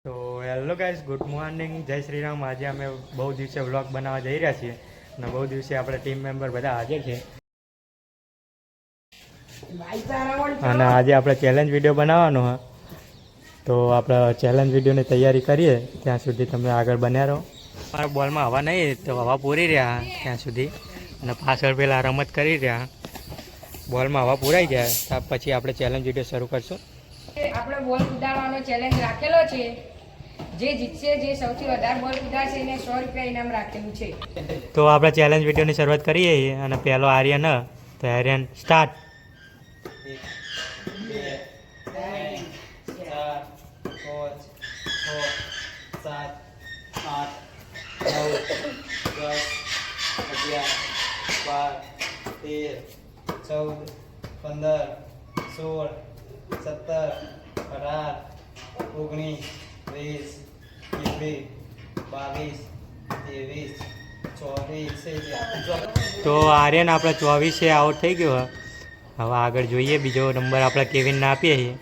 તો hello guys, good morning, જય શ્રી રામ. આજે અમે બહુ દિવસે વ્લોગ બનાવવા જઈ રહ્યા છીએ અને બહુ દિવસે આપણે ટીમ મેમ્બર બધા હાજર છે અને આજે આપણે ચેલેન્જ વિડીયો બનાવવાનો હા. તો આપણે ચેલેન્જ વિડીયોની તૈયારી કરીએ ત્યાં સુધી તમે આગળ બન્યા રહો. મારા બોલમાં હવા નહીં તો હવા પૂરી રહ્યા ત્યાં સુધી અને પાછળ પેલા રમત કરી રહ્યા. બોલમાં હવા પૂરાઈ જાય પછી આપણે ચેલેન્જ વિડીયો શરૂ કરશું. આપણે બોલ કુદાડવાનો ચેલેન્જ રાખેલો છે. જે જીતશે, જે સૌથી વધારે બોલ કુદાડશે એને 100 રૂપિયા ઇનામ રાખેલું છે. તો આપણે ચેલેન્જ વિડીયોની શરૂઆત કરીએ અને પહેલો આર્યન તો આર્યન સ્ટાર્ટ. 1 તો આર્યન આપણે 24 આઉટ થઈ ગયો. હવે આગળ જોઈએ બીજો નંબર આપણે કેવિનને આપીએ છીએ.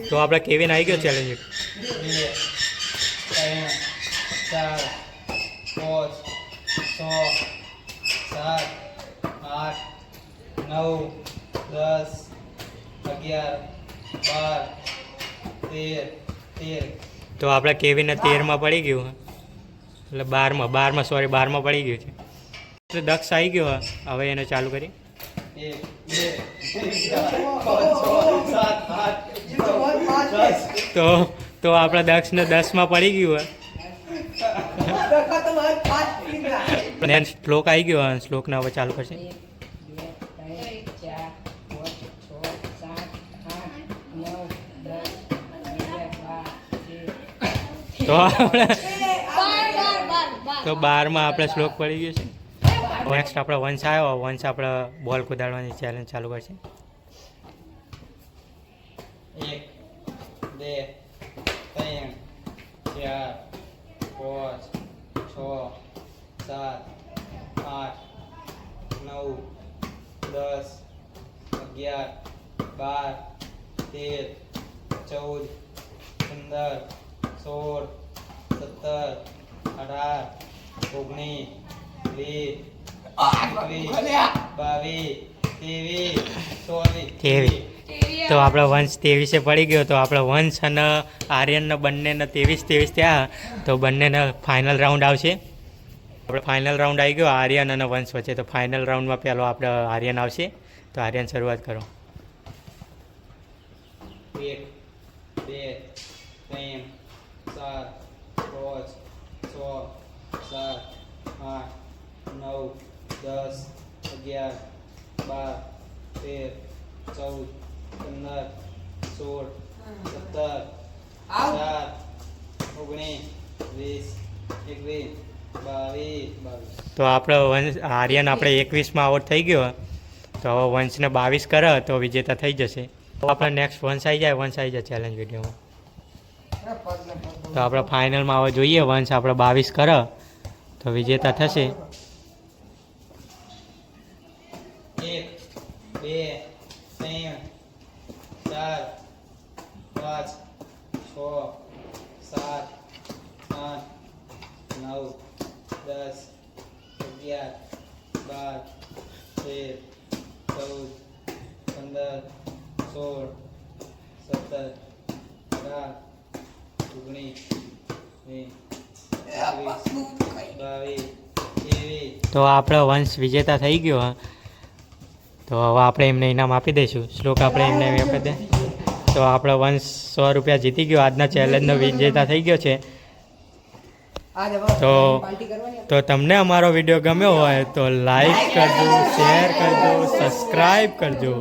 તો આપણે કેવિન આવી ગયો ચેલેન્જ. 2 તો આપણે કેવિનને 13માં પડી ગયું એટલે 12માં પડી ગયું છે. એટલે દક્ષ આવી ગયો હવે એને ચાલુ કરી. તો આપણે દક્ષને 10માં પડી ગયું હોય. શ્લોક આવી ગયો, શ્લોકને હવે ચાલુ કરશે. 1 2 3 4 5 6 7 8 9 10 11 12 13 તો આપણે તો 12માં આપણે શ્લોક પડી ગયો છે. નેક્સ્ટ આપણે વંશ આવ્યો. વંશ આપણે બોલ કુદાડવાની ચેલેન્જ ચાલુ કરશે. 1 2 3 4 5 6 7 8 9 10 11 12 13 14 15 16 17 18 19 20 તો આપણો વંશ 23 પડી ગયો. તો આપણો વંશ અને આર્યનને બંનેને 23 થયા. તો બંનેને ફાઇનલ રાઉન્ડ આવશે. આપણે ફાઇનલ રાઉન્ડ આવી ગયો આર્યન અને વંશ વચ્ચે. તો ફાઇનલ રાઉન્ડમાં પહેલો આપણે આર્યન આવશે. તો આર્યન શરૂઆત કરો. 1 2 3 4 5 6 7 8 9 10 11 12 13 14 15 16 17 18 19 20 21 22. તો આપણો વંશ આર્યન આપણે 21માં આઉટ થઈ ગયો. તો હવે વંશને 22 કરે તો વિજેતા થઈ જશે. તો આપણે નેક્સ્ટ વંશ આવી જાય ચેલેન્જ વિડીયોમાં. તો આપણે ફાઇનલમાં હવે જોઈએ વંશ આપણે 22 કરે તો વિજેતા થશે. 1 2 3 4 5 6 7 8 9 10 11 12 13 14 15 16 17 18 19 20. તો આપણો વંશ વિજેતા થઈ ગયો. તો હવે આપણે એમને ઇનામ આપી દઈશું. શ્લોક આપણે એમને આપી દે. તો આપણો વંશ 100 રૂપિયા જીતી ગયો. આજના ચેલેન્જનો વિજેતા થઈ ગયો છે. તો તમને અમારો વિડીયો ગમ્યો હોય તો લાઈક કરજો, શેર કરજો, સબસ્ક્રાઈબ કરજો.